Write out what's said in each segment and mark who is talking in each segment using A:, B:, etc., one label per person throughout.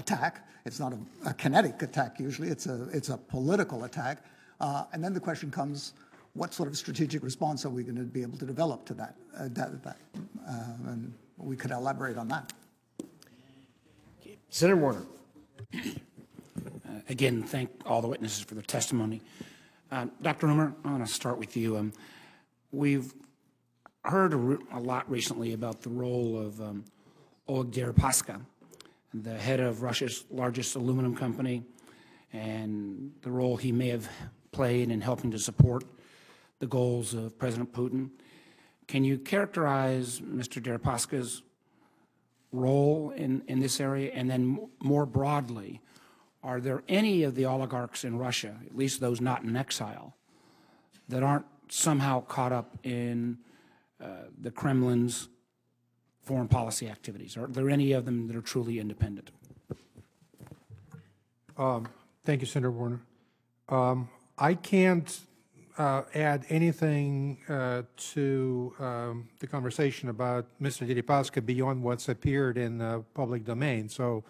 A: attack. It's not a kinetic attack usually. It's a political attack. And then the question comes, what sort of strategic response are we going to be able to develop to that? And we could elaborate on that.
B: Senator Warner.
C: Again, thank all the witnesses for their testimony. Dr. Rumer, I want to start with you. We've heard a lot recently about the role of Oleg Deripaska, the head of Russia's largest aluminum company, and the role he may have played in helping to support the goals of President Putin. Can you characterize Mr. Deripaska's role in this area? And then more broadly, are there any of the oligarchs in Russia, at least those not in exile, that aren't somehow caught up in the Kremlin's foreign policy activities? Are there any of them that are truly independent?
D: Thank you, Senator Warner. I can't add anything to the conversation about Mr. Deripaska beyond what's appeared in the public domain. So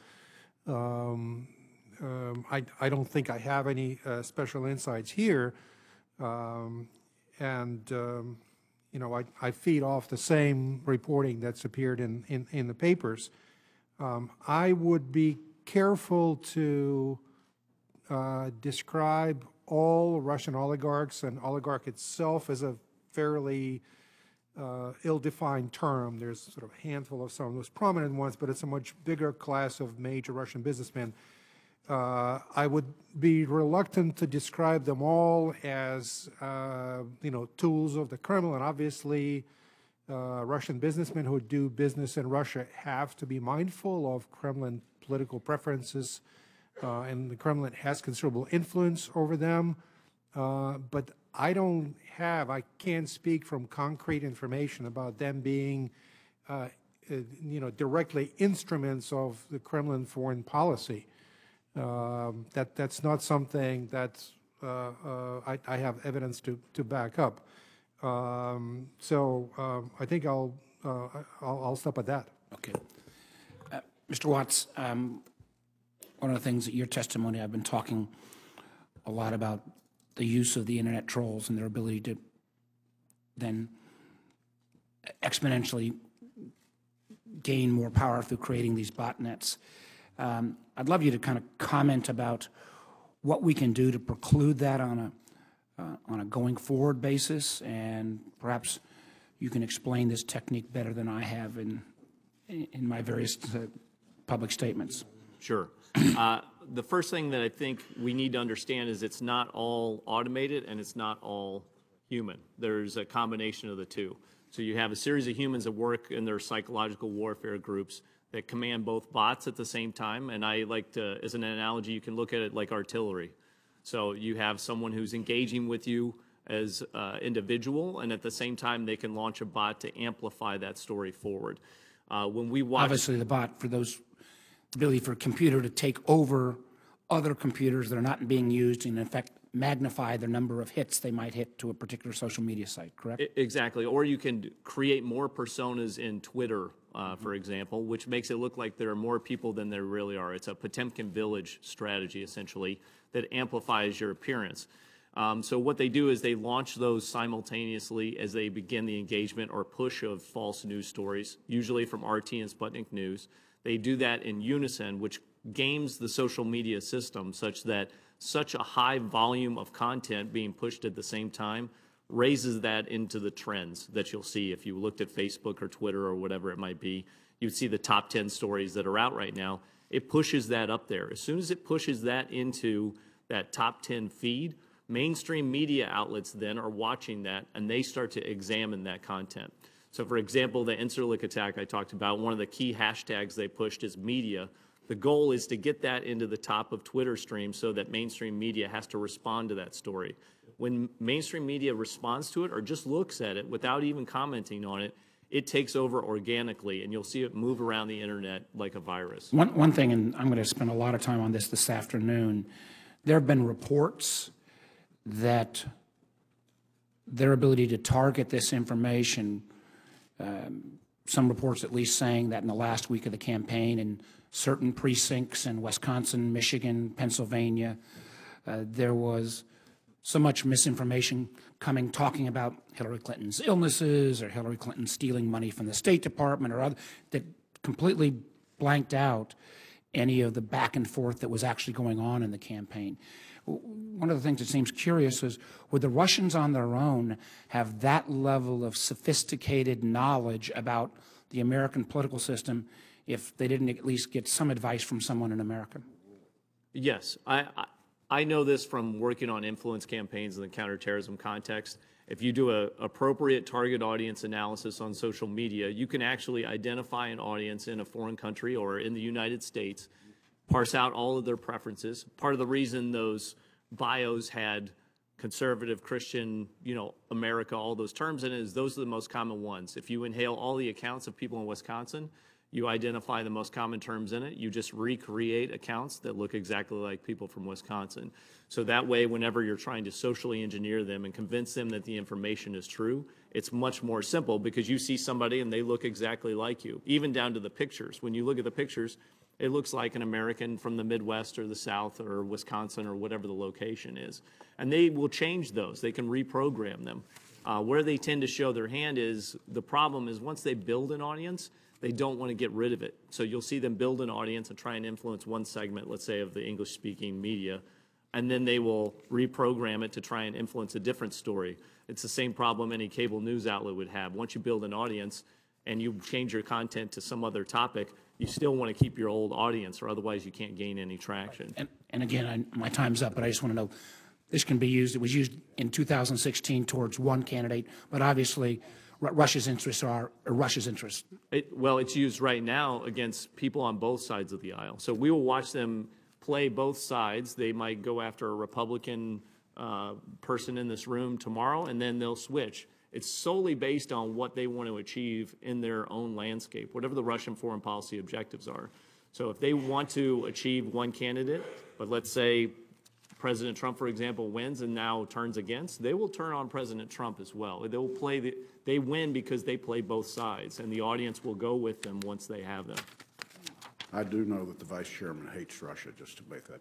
D: I don't think I have any special insights here. You know, I feed off the same reporting that's appeared in the papers. I would be careful to describe all Russian oligarchs and oligarch itself as a fairly ill-defined term. There's sort of a handful of some of those prominent ones, but it's a much bigger class of major Russian businessmen. I would be reluctant to describe them all as, you know, tools of the Kremlin. Obviously, Russian businessmen who do business in Russia have to be mindful of Kremlin political preferences, and the Kremlin has considerable influence over them. But I can't speak from concrete information about them being, you know, directly instruments of the Kremlin foreign policy. That's not something that I have evidence to back up. So I think I'll stop at that.
C: Okay. Mr. Watts, one of the things that your testimony, I've been talking a lot about the use of the internet trolls and their ability to then exponentially gain more power through creating these botnets. I'd love you to kind of comment about what we can do to preclude that on a going forward basis, and perhaps you can explain this technique better than I have in my various public statements.
E: Sure. The first thing that I think we need to understand is it's not all automated and it's not all human. There's a combination of the two. So you have a series of humans that work in their psychological warfare groups that command both bots at the same time. And I like to, as an analogy, you can look at it like artillery. So you have someone who's engaging with you as an individual, and at the same time they can launch a bot to amplify that story forward. When we watch—
C: Obviously the bot, for those ability for a computer to take over other computers that are not being used and in fact magnify the number of hits they might hit to a particular social media site, correct?
E: Exactly. Or you can create more personas in Twitter, for example, which makes it look like there are more people than there really are. It's a Potemkin village strategy, essentially, that amplifies your appearance. So what they do is they launch those simultaneously as they begin the engagement or push of false news stories, usually from RT and Sputnik News. They do that in unison, which games the social media system such that such a high volume of content being pushed at the same time raises that into the trends that you'll see. If you looked at Facebook or Twitter or whatever it might be, you'd see the top 10 stories that are out right now. It pushes that up there. As soon as it pushes that into that top 10 feed, mainstream media outlets then are watching that and they start to examine that content. So for example, the Incirlik attack I talked about, one of the key hashtags they pushed is media. The goal is to get that into the top of Twitter streams so that mainstream media has to respond to that story. When mainstream media responds to it or just looks at it without even commenting on it, it takes over organically, and you'll see it move around the internet like a virus.
C: One thing, and I'm going to spend a lot of time on this afternoon, there have been reports that their ability to target this information, some reports at least saying that in the last week of the campaign in certain precincts in Wisconsin, Michigan, Pennsylvania. There was so much misinformation coming, talking about Hillary Clinton's illnesses or Hillary Clinton stealing money from the State Department or other, that completely blanked out any of the back and forth that was actually going on in the campaign. One of the things that seems curious is, would the Russians on their own have that level of sophisticated knowledge about the American political system if they didn't at least get some advice from someone in America?
E: Yes, I know this from working on influence campaigns in the counterterrorism context. If you do an appropriate target audience analysis on social media, you can actually identify an audience in a foreign country or in the United States, parse out all of their preferences. Part of the reason those bios had conservative, Christian, America, all those terms in it is those are the most common ones. If you inhale all the accounts of people in Wisconsin, you identify the most common terms in it. You just recreate accounts that look exactly like people from Wisconsin. So that way, whenever you're trying to socially engineer them and convince them that the information is true, it's much more simple because you see somebody and they look exactly like you, even down to the pictures. When you look at the pictures, it looks like an American from the Midwest or the South or Wisconsin or whatever the location is. And they will change those. They can reprogram them. Where they tend to show their hand is, the problem is once they build an audience, they don't want to get rid of it. So you'll see them build an audience and try and influence one segment, let's say, of the English-speaking media, and then they will reprogram it to try and influence a different story. It's the same problem any cable news outlet would have. Once you build an audience and you change your content to some other topic, you still want to keep your old audience, or otherwise you can't gain any traction.
C: And again, my time's up, but I just want to know, this can be used, it was used in 2016 towards one candidate, but obviously Russia's interests are Russia's interests.
E: Well, it's used right now against people on both sides of the aisle. So we will watch them play both sides. They might go after a Republican person in this room tomorrow, and then they'll switch. It's solely based on what they want to achieve in their own landscape, whatever the Russian foreign policy objectives are. So if they want to achieve one candidate, but let's say President Trump, for example, wins and now turns against, they will turn on President Trump as well. They will play they win because they play both sides, and the audience will go with them once they have them.
B: I do know that the vice chairman hates Russia, just to make that